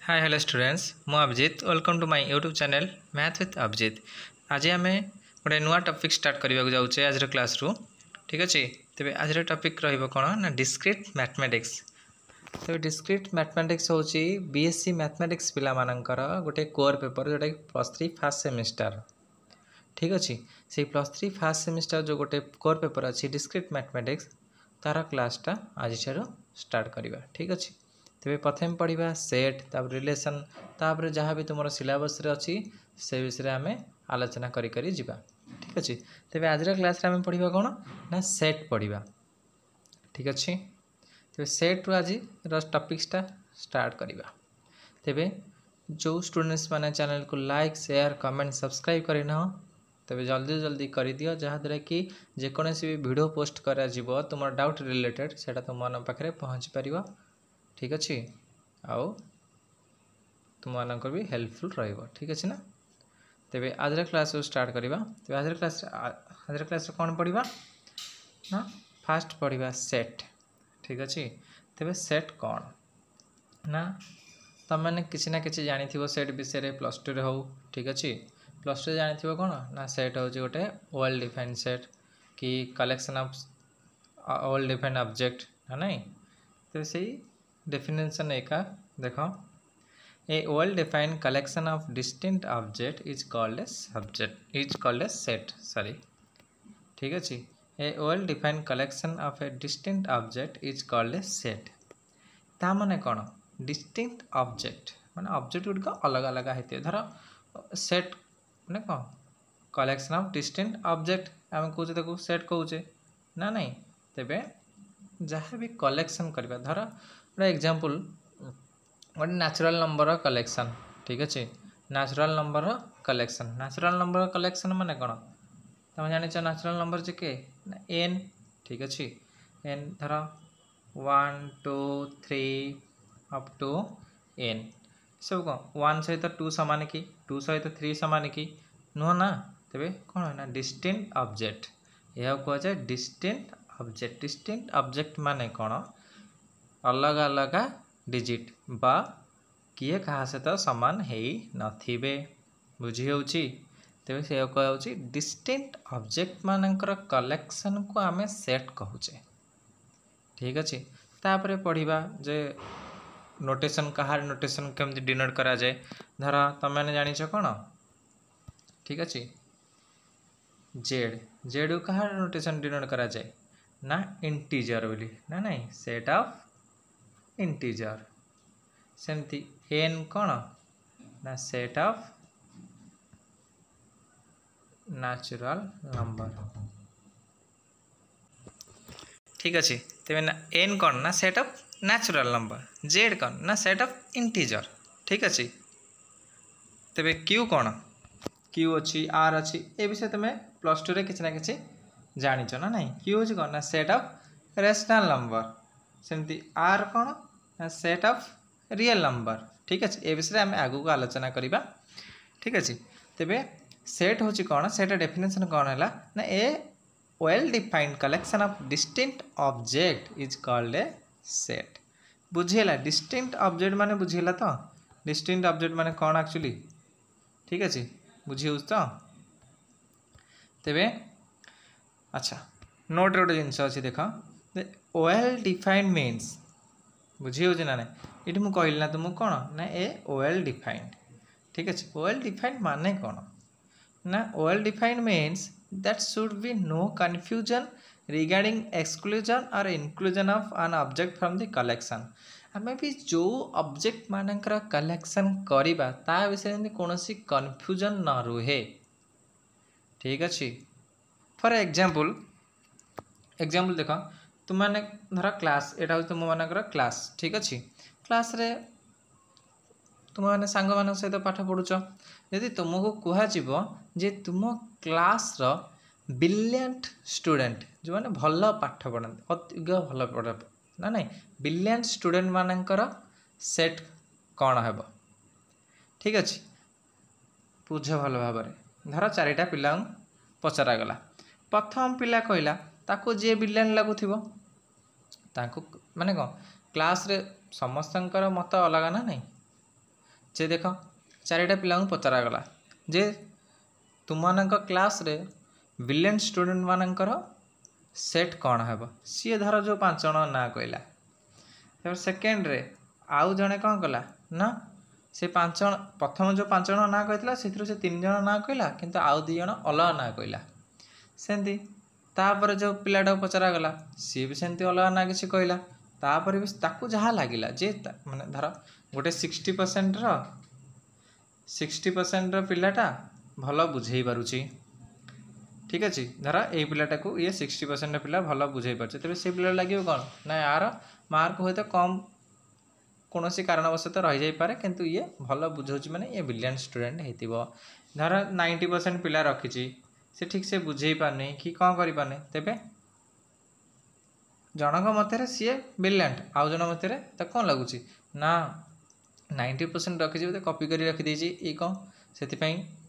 हाय hello students मु Abhijit welcome to my YouTube channel math with Abhijit. आज आम गोटे नुआ टॉपिक स्टार्ट करने जाऊे आज क्लास रू। ठीक अच्छे तेज आज टॉपिक रौन ना डिस्क्रीट मैथमेटिक्स। तेज डिस्क्रीट मैथमेटिक्स हूँ बीएससी मैथमेटिक्स पिला मानकर गोटे कोर पेपर जोटा कि +3 फर्स्ट सेमिस्टर। ठीक अच्छे से +3 फर्स्ट सेमिस्टर जो गोटे कोर पेपर अच्छी डिस्क्रीट मैथमेटिक्स तार क्लासटा आज स्टार्ट करवा। ठीक अच्छे तेज प्रथम पढ़ा सेट तापर रिलेशन तापर जहाँ भी तुम सिलेबस अच्छी से विषय आम आलोचना करी जीवा। ठीक अच्छे तेज आज क्लास आम पढ़ा कौन ना सेट पढ़ा। ठीक अच्छे तेज सेट रु आज टॉपिक्सटा स्टार्ट करवा। तेज जो स्टूडेंट्स मैंने चैनल को लाइक शेयर कमेंट सब्सक्राइब करना तेज जल्दी जल्दी कर दियो जहाँद्वारा कि जेकोसी भी वीडियो पोस्ट करा तुम डाउट रिलेटेड से तुम मन पाखे पहुँची पार। ठीक अच्छे आउ तुम मानक भी हेल्पफुल रहिबो। ठीक अच्छे ना तेरे आज क्लास स्टार्ट करवा। तेज आज क्लास कौन पढ़ा ना फास्ट पढ़ा सेट। ठीक अच्छे तेरे सेट कौन ना तुम मैंने किसी ना किसी जानी सेट विषय +2 रे हो। ठीक अच्छे +2 जानी कौन ना सेट हूँ गोटे वेल डिफाइंड सेट कि collection of well defined object है ना। तो सही डेफिनेशन एका देखो a well defined collection of distinct object is called a set sorry. ठीक अच्छे a well defined collection of a distinct object is called a set. ता माने कौन डिस्टिंक्ट ऑब्जेक्ट माने ऑब्जेक्ट गुड़िक अलग अलग होते धर सेट माने कौन कलेक्शन ऑफ डिस्टिंक्ट ऑब्जेक्ट आम कहे सेट कहे ना नहीं। तेबे जहाँ भी कलेक्शन करवा धर गोटे एग्जांपल गोटे नेचुरल नंबर कलेक्शन। ठीक अच्छे नेचुरल नंबर कलेक्शन माने कौन तुम जान नेचुरल नंबर जे के एन। ठीक अच्छे एन धर 1 2 3 अप टू एन सब कौन 1 सहित 2 सामान कि 2 सहित 3 सामान कि नुह ना। तेरे कौन है ना डिस्टिंक्ट ऑब्जेक्ट यह कहुए डिस्टिंक्ट ऑब्जेक्ट। डिस्टिंक्ट ऑब्जेक्ट माने कौन अलग अलग डिजिट बा किए क्या सहित सामान है नथिबे बुझी होची। तेज से कहे डिस्टिंक्ट ऑब्जेक्ट मानकर कलेक्शन को आमे सेट कहूचे। ठीक अच्छे तापर पढ़ा जे नोटेशन कहार नोटेशन केमती डिनोट करा जाए धर तुम मैंने जानिछ कौन। ठीक अच्छे जेड जेड कहार नोटेशन डिनोट करा जाए ना इंटीजर बोली ना नहीं सेट ऑफ इंटीजर। सेमती एन कौन ना सेट ऑफ नेचुरल नंबर। ठीक अच्छे तेज ना एन कौन ना set of natural number Z कौन ना सेट ऑफ इंटीजर। ठीक अच्छे तेरे क्यू कौन क्यू अच्छी आर अच्छी ए विषय तुम +2 रे किसी ना किसी जानिच ना नहीं। क्यू हूँ कौन ना सेट ऑफ रेशनल नंबर सेमती आर कौन ना सेट ऑफ रियल नंबर। ठीक अच्छे ए विषय आम आगू को आलोचना करवा। ठीक अच्छे तेरे सेट हूँ कौन सेट डेफिनेशन कौन है ना a well defined collection of distinct object is called a set. बुझीला डिस्टिंक्ट ऑब्जेक्ट माने बुझीला तो डिस्टिंक्ट ऑब्जेक्ट माने कौन एक्चुअली। ठीक अच्छे बुझी तो तेरे अच्छा नोट रे गोटे जिनस अच्छी देख वेल डिफाइंड मीन्स बुझी हो ना नहीं ये मुझे कहली ना तुमको कौन ना ए वेल डिफाइंड। ठीक अच्छे वेल डिफाइंड माने कौन ना well defined means that should be no confusion regarding exclusion और inclusion of an object from the collection. आम भी जो ऑब्जेक्ट मानकर कलेक्शन करवा ता विषय कौन कन्फ्यूजन न रुहे। ठीक अच्छे फॉर एग्जांपल देख तुम मैंने धर क्लास यहाँ तुम मानकर क्लास। ठीक अच्छे क्लास रे तुम मैंने सांग मान सहित पाठ पढ़ुच यदि तुमको कहुब जे तुम क्लास रो ब्रिलियंट स्टूडेंट जो मैंने भल पाठ पढ़ाते अति भल पढ़ा ना नहीं ब्रिलियंट स्टूडेंट मानकर सेट कौन है। ठीक अच्छे बुझ भल भाव धर 4टा पिला पचरागला प्रथम पिला कहला ताको जी ब्रिलियंट लगुथिबो ताको माने कौन क्लास रे समस्तंकर मत अलग ना नहीं जे देख चारिटा पिला पचरागला जे तुम क्लास रे ब्रिलियंट स्टूडेंट मानकर सेट कौन है सी धर जो 5 जन ना कहला सेकेंड रे आउ जड़े कौन कला ना से 5 जन प्रथम जो 5 जन ना कहला से 3 जन ना कहला किंतु आउ 2 जन अलग ना कहला सेमती तापर जो पिलाटा पचरागला सी भी सेमती अलग ना किसी कहला तापर भी ताकू जहाँ लगिला जे माने धर गोटे 60% पिलाटा भल बुझे पारुची ठीक अच्छे धर ये पिलाटा को ये 60% पिला भल बुझे पारे तेज से पिला लगे कौन ना यार मार्क हुए तो कम कौन सी कारणवश तो रही जापे किंतु ये भल बुझाऊँ माने ये ब्रिलियंट स्टूडेंट हो धर 90% पिला रखी से ठीक से बुझे पारनी कि कौन करें तेरे जनक मत सी ब्रिलियंट आउ जन मत तो कौन लगुच ना 90% रखी बोलते कॉपी कर रखीदे ये कौन से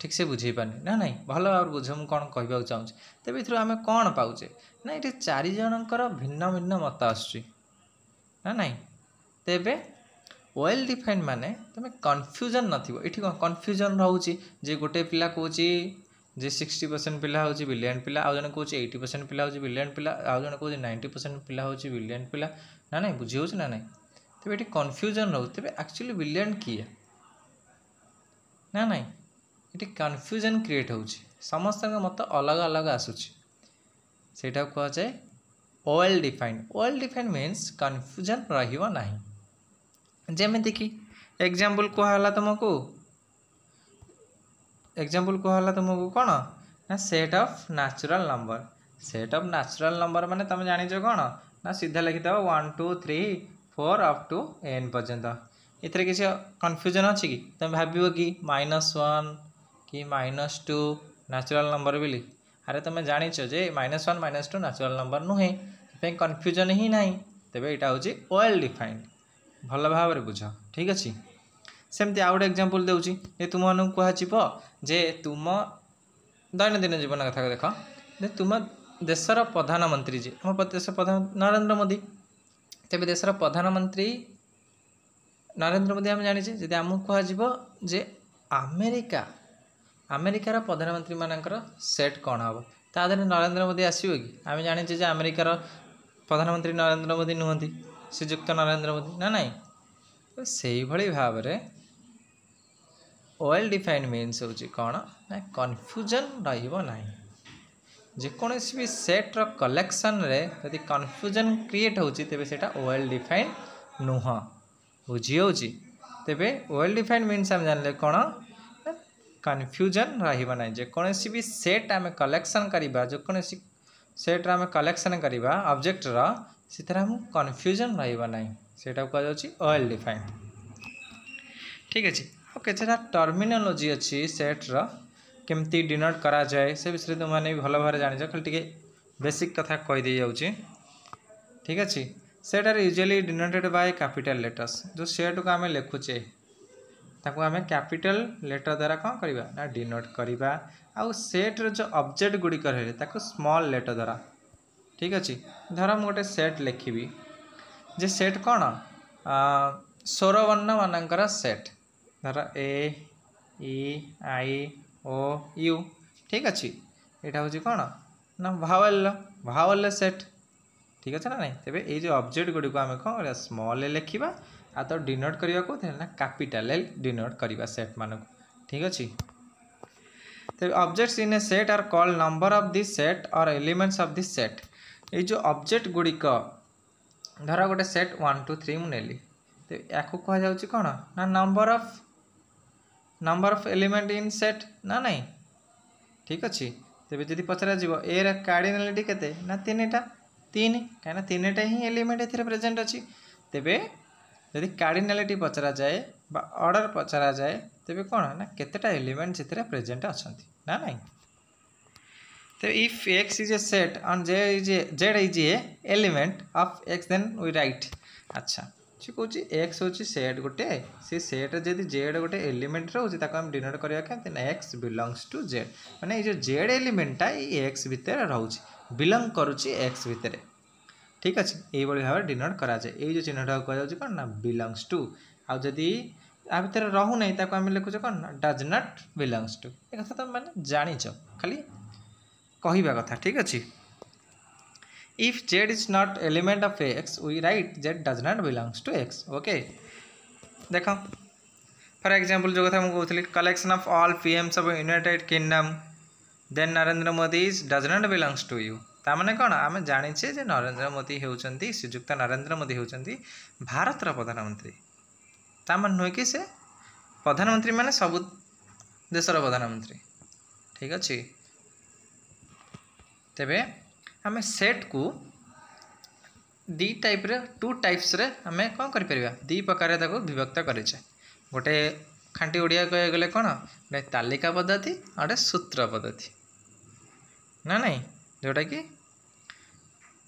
ठीक से बुझे पारनी ना नहीं भल भाव बुझ मुझे कौन कहवाक चाहूँगी तेरे ये आम कौन पाचे ना ये 4 जनकर भिन्न भिन्न मत आसूँ ना नहीं तेरे वेल डिफाइंड माने तुम कन्फ्यूजन नथी कन्फ्यूजन रोचे जे गोटे पिला कौच जे 60% पिला हूँ ब्रिलियंट पिला आउ जन कौच 80% पिला हूँ ब्रिलियंट पिला आउ जन कौच 90% पिला हूँ ब्रिलियंट पिला ना नहीं बुझी हो ना नहीं तेरे ये कन्फ्यूजन रो तेरे एक्चुअली ब्रिलियंट किए ना नहीं ये कन्फ्यूजन क्रिएट हो समस्त मत अलग अलग आसूँ से कहुए वेल डिफाइंड मीन्स कन्फ्यूजन रहा जमीती कि एग्जाम्पल कहला तुमको कौन ना सेट ऑफ नेचुरल नंबर माने तुम जानिछ कौन ना सीधा लिखिद 1 2 3 4 अप टू n पर्यंत इतने किसी कन्फ्यूजन अच्छी कि तुम भाव कि -1 कि -2 नेचुरल नंबर बोली अरे तुम जानिछ जे -1 -2 नेचुरल नंबर नुहे कन्फ्यूजन ही ना तेरे यहाँ हूँ वेल डिफाइंड भल भाव बुझ ठीक अच्छे सेमती आउ गोटे एग्जाम्पल दूसरी जे तुम कह जे तुम दैनंदिन जीवन कथा देख जे तुम देशर प्रधानमंत्री जी आम देश प्रधान नरेंद्र मोदी तेज देशर प्रधानमंत्री नरेंद्र मोदी आम जाने जब आमको कह अमेरिकार प्रधानमंत्री मानकर सेट कौन हम तादे नरेंद्र मोदी आसो कि आम जाने अमेरिकार प्रधानमंत्री नरेंद्र मोदी नुहति श्रीजुक्त नरेंद्र मोदी ना नहीं तो से भाव में वेल डिफाइंड मीन्स हूँ कौन ना कन्फ्यूजन रहा जेकोसी भी सेट्र कलेक्शन रे यदि कन्फ्यूजन क्रिएट होती तेरे से वेल डिफाइंड नुह बुझी हो तेरे वेल डिफाइंड मीन्स आम जान कौन कन्फ्यूजन रहा जेकोसी भी सेट आम कलेक्शन करवा जेकोसी सेट्र आम कलेक्शन करवा ऑब्जेक्टर से कन्फ्यूजन रहा से वेल डिफाइंड ठीक अच्छे केतटा टर्मिनोलॉजी अच्छी सेट्र केमती डिनोट करा जाए से विषय तुमने भी भल भाव जान खाली टे बेसिक कथा कहीदे जाऊँगी ठीक अच्छे set are usually denoted by capital letters जो सेट को आम लिखुचे ताको आम कैपिटल लेटर द्वारा कौन करवा ना डिनोट करवा आउ सेट्र जो ऑब्जेक्ट गुड़िक रहे स्मॉल लेटर द्वारा ठीक अच्छे धर मु गोटे सेट लिखी जे सेट कौन 16 वर्ण मानकर सेट धर ए ई आई ओ यू ठीक अच्छे यहाँ हूँ कौन ना भावेल सेट ठीक अच्छे ना नहीं तेरे ये जो ऑब्जेक्ट गुड़ी को आम कौन स्मॉल लिखा आ तो डिनोट करने को ना कैपिटल एल डिनोट करवा सेट मान ठीक अच्छे तेरे objects in a set are called number of this set और एलिमेंट्स ऑफ दिस सेट ये जो ऑब्जेक्ट गुड़िक धर गोटे सेट 1 2 3 मुझे तो या कह कौन ना number of element in set ना नहीं ठीक अच्छे तेज जब पचरा ए कार्डिनालिटी केते ना 3टा कहीं 3टा ही एलिमेंट ए प्रेजेंट अच्छी तेरे जदि कार्डिनालिटी पचरा जाए बा ऑर्डर पचरा जाए तेरे कौन ना केतेटा एलिमेंट से प्रेजेंट अच्छा ना नहीं तो if X is a set and Z is an element of X then we write अच्छा सी कौन एक्स हूँ सेट गोटे से सेट जब जेड गोटे एलिमेंट रोचे डिनोट करवा क्या एक्स बिलंग्स टू जेड माने ये जो जेड एलिमेंटा ये एक्स भितर रोचे बिलंग करुच्ची एक्स भितर ठीक अच्छे ये भाव डिनोट कराए ये जो चिन्हटा कह कौन ना बिलंग्स टू आदि आ भितर रहू नहीं ताको आम लिखुचे कौन डज नॉट बिलोंग्स टू। एक कथा तुम मैंने जानिच खाली कहवा कथा ठीक अच्छे। If Z is not element of X we write Z does not belongs to X. Okay देख फॉर एग्जांपल जो कथा मुझे कहती collection of all PMs of United Kingdom then Narendra Modi does not belongs to U. ताने कौन आम जाचे जे नरेंद्र मोदी होती श्रीजुक्त नरेंद्र मोदी होती भारतर प्रधानमंत्री। तामान नुहे कि से प्रधानमंत्री माने सबु देशर प्रधानमंत्री ठीक अच्छे। तेबे आम सेट को दी टाइप रे टू टाइप्स रे आम कौन कर दी प्रकार विभक्त करेचे। गोटे खांटी ओडिया कह गले कौन गोटे तालिका पद्धति और गोटे सूत्र पद्धति ना नहीं जोटा कि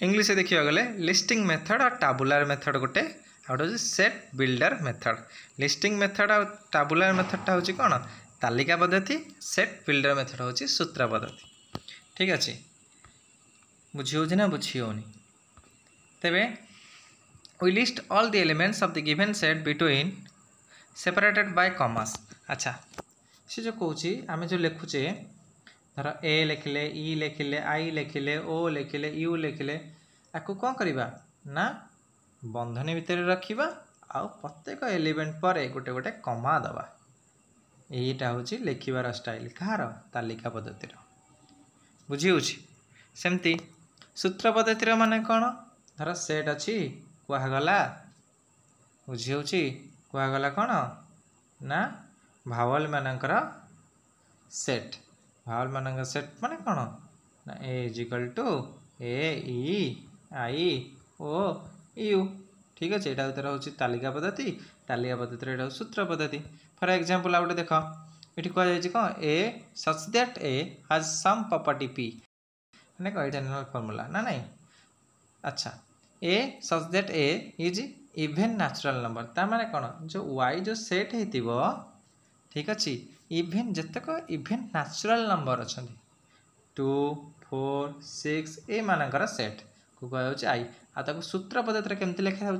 इंग्लिश देखा गले लिस्टिंग मेथड और टाबुलर मेथड गोटे out set builder method. Listing method और टाबुलर मेथडटा हूँ कौन तालिका पद्धति सेट बिल्डर मेथड हूँ सूत्र पद्धति ठीक अच्छे। बुझी हो ना बुझी होनी तेबे we list all the elements of the given set between separated by commas. अच्छा सी जो कौची आम जो लिखुचे धर ए लिखिले ई लिखिले आई लिखिले ओ लिखिले यू लिखिले आपको कौन करवा ना बंधनी भितर रखा आउ प्रत्येक एलिमेंट पर गोटे गोटे कमा दबा। यहीटा हूँ लिखार स्टाइल कहार तालिका पद्धतिर बुझी हो सेमती सूत्र पद्धतिर माने कौन धर सेट अच्छी कहगला बुझी हो कहगला कौन ना भावल मानकर सेट। भावल मानकर सेट माने कौन ना A is equal to A E I O U ठीक अच्छे। यहाँ भर हूँ तालिका पद्धति तालिका पद्धति यहाँ सूत्र पद्धति। फॉर एग्जांपल आउटे देख ये कहुई कौन A such that A has some property P मैंने कह जनरल फॉर्मूला ना नहीं। अच्छा A such that A is even natural number ता माने कौन जो वाई जो सेट हो ठीक अच्छे इवेन जितक इवेन नेचुरल नंबर अच्छा 2 4 6 ए मानकर सेट को कह आई आ सूत्र पद्धति केमती लिखा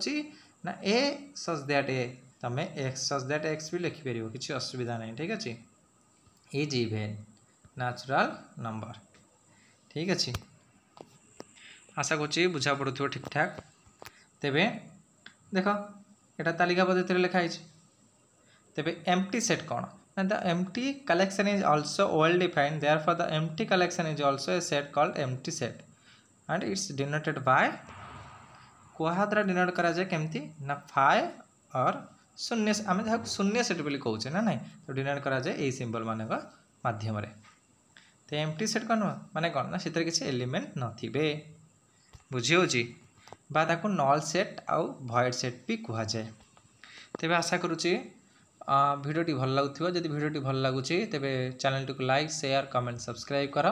ना ए सच दैट ए तुम एक्स सच दैट एक्स भी लिखिपर किसी असुविधा नहीं ठीक अच्छे। इज इवेन नेचुरल नंबर ठीक अच्छे। आशा करुँच बुझा पड़ो ठीक ठाक। तेबे देख यहाँ तालिका पद्धति लिखाई तेबे एम्प्टी सेट कौन ना the empty collection is also well defined therefore the empty collection is also a set called empty set and it's denoted by क्या द्वारा डिनोट करा जाए केमती ना 5 और शून्य आम जहाँ शून्य सेट बोली कौचे ना नहीं तो डिनोट करा जाए यही सिंबल मान माध्यम तो एम्प्टी सेट कौन माने कौन ना से किसी एलिमेंट नथिबे बुझी हो बा ताको नल सेट आउ भॉइड सेट भी कह जाए। तेबे आशा करुँची भिडियोटी भल लगुव जदि भिडियोटी भल लगुच तेबे channel T like share comment subscribe कर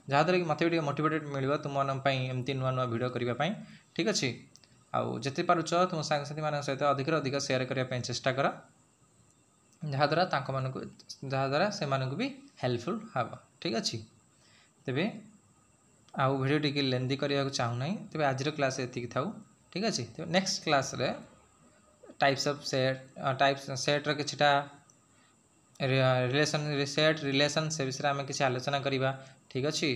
जहाँद्वारा कि मतलब भी मोटिवेटेड मिल तुम एमती नुआ नुआ भिडियो करने ठीक अच्छे। आउ जिते पारुच तुम सांगसाथी मान सहित अधिक अधिक शेयर करने चेष्टा कर जहाँद्वारा से भी हेल्पफुल हम ठीक अच्छे। तेबे आउ भिडियो टी लेंदी करने चाहूना तेबे आज क्लास एति थाऊ ठीक अच्छे। तेबे नेक्स्ट क्लास रे टाइप्स ऑफ सेट सेट्र किछटा रिलेशन सेट रिलेशन से विषय आम किसी आलोचना करवा ठीक अच्छे।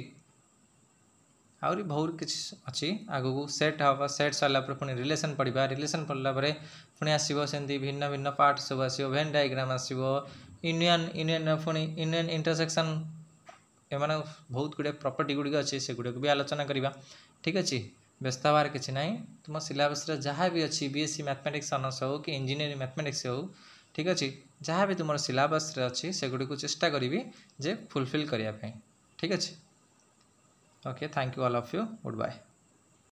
आहरी बहुत किसी अच्छी आगू सेट हम सेट सरला पुणी रिलेशन पढ़ा रिलेशन पढ़ला पुणी आसो सेमती भिन्न भिन्न पार्ट सब आसो वेन डायग्राम आसो यूनियन यूनियन पुणी यूनियन इंटरसेक्शन एम बहुत गुड़े प्रॉपर्टी गुड़िक अच्छे से गुड़िक भी आलोचना करवा ठीक अच्छे। व्यस्त हबार किसी ना तुम सिलेबस जहाँ भी अच्छी बीएससी मैथमेटिक्स ऑनर्स हो कि इंजीनियरिंग मैथमेटिक्स हो ठीक अच्छे जहाँ भी तुम सिलेबस अच्छी से गुड़ी को चेष्टा करी जे फुलफिल करने ठीक अच्छे। Okay thank you all of you good bye.